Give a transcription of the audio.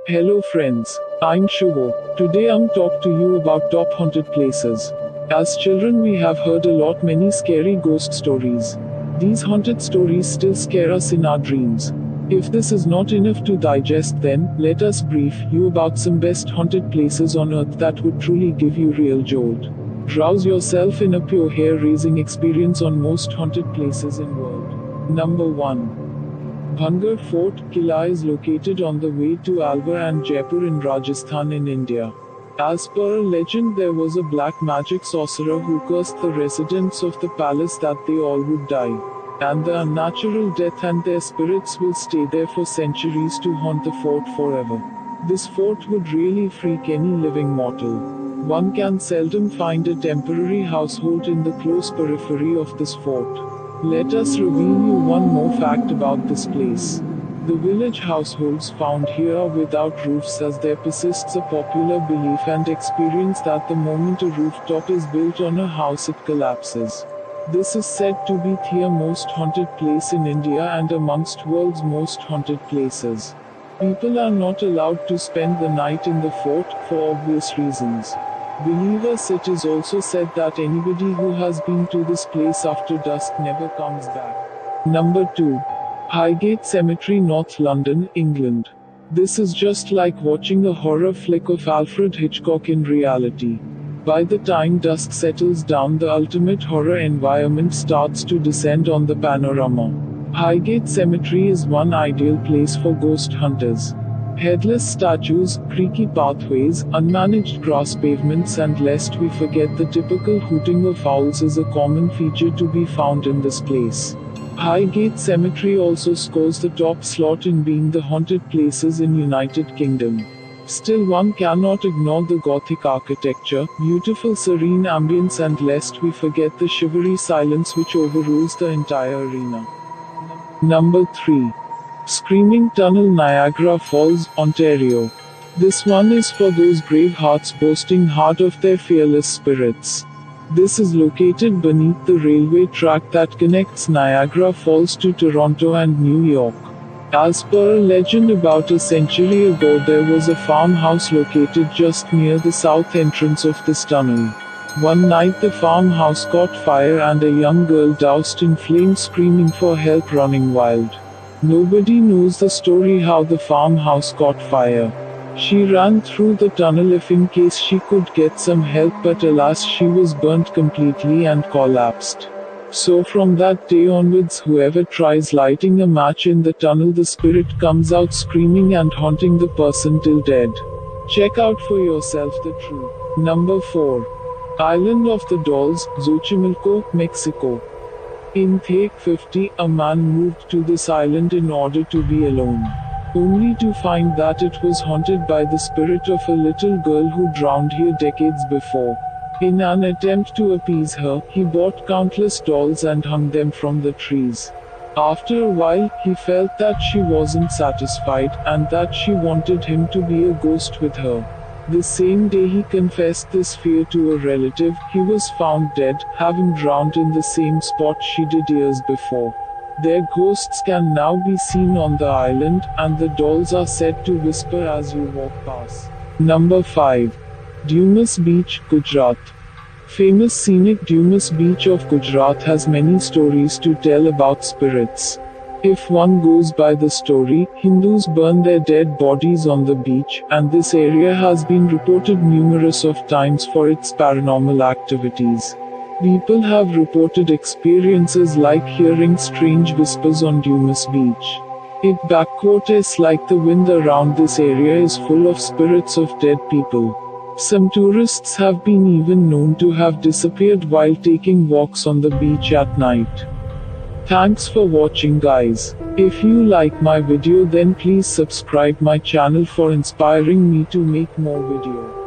Hello friends, I'm Shubho. Today I'm talk to you about top haunted places. As children we have heard a lot many scary ghost stories. These haunted stories still scare us in our dreams. If this is not enough to digest, then let us brief you about some best haunted places on earth that would truly give you real jolt. Drowse yourself in a pure hair-raising experience on most haunted places in world. Number 1. Bhangar Fort, Qila is located on the way to Alwar and Jaipur in Rajasthan in India. As per a legend, there was a black magic sorcerer who cursed the residents of the palace that they all would die, and the unnatural death and their spirits will stay there for centuries to haunt the fort forever. This fort would really freak any living mortal. One can seldom find a temporary household in the close periphery of this fort. Let us reveal you one more fact about this place. The village households found here are without roofs, as there persists a popular belief and experience that the moment a rooftop is built on a house it collapses. This is said to be the most haunted place in India and amongst world's most haunted places. People are not allowed to spend the night in the fort for obvious reasons. Believers, it is also said that anybody who has been to this place after dusk never comes back. Number 2. Highgate Cemetery, North London, England. This is just like watching a horror flick of Alfred Hitchcock in reality. By the time dusk settles down, the ultimate horror environment starts to descend on the panorama. Highgate Cemetery is one ideal place for ghost hunters. Headless statues, creaky pathways, unmanaged grass pavements, and lest we forget the typical hooting of owls is a common feature to be found in this place. Highgate Cemetery also scores the top slot in being the haunted places in United Kingdom. Still, one cannot ignore the Gothic architecture, beautiful serene ambience, and lest we forget the shivery silence which overrules the entire arena. Number 3. Screaming Tunnel, Niagara Falls, Ontario. This one is for those brave hearts boasting hard of their fearless spirits. This is located beneath the railway track that connects Niagara Falls to Toronto and New York. As per a legend, about a century ago there was a farmhouse located just near the south entrance of this tunnel. One night the farmhouse caught fire and a young girl doused in flames, screaming for help, running wild. Nobody knows the story how the farmhouse caught fire. She ran through the tunnel if in case she could get some help, but alas, she was burnt completely and collapsed. So from that day onwards, whoever tries lighting a match in the tunnel, the spirit comes out screaming and haunting the person till dead. Check out for yourself the truth. Number 4. Island of the Dolls, Xochimilco, Mexico. In the 50s, a man moved to this island in order to be alone, only to find that it was haunted by the spirit of a little girl who drowned here decades before. In an attempt to appease her, he bought countless dolls and hung them from the trees. After a while, he felt that she wasn't satisfied, and that she wanted him to be a ghost with her. The same day he confessed this fear to a relative, he was found dead, having drowned in the same spot she did years before. Their ghosts can now be seen on the island, and the dolls are said to whisper as you walk past. Number 5. Dumas Beach, Gujarat. Famous scenic Dumas Beach of Gujarat has many stories to tell about spirits. If one goes by the story, Hindus burn their dead bodies on the beach, and this area has been reported numerous of times for its paranormal activities. People have reported experiences like hearing strange whispers on Dumas Beach. It's like the wind around this area is full of spirits of dead people. Some tourists have been even known to have disappeared while taking walks on the beach at night. Thanks for watching, guys. If you like my video, then please subscribe my channel for inspiring me to make more videos.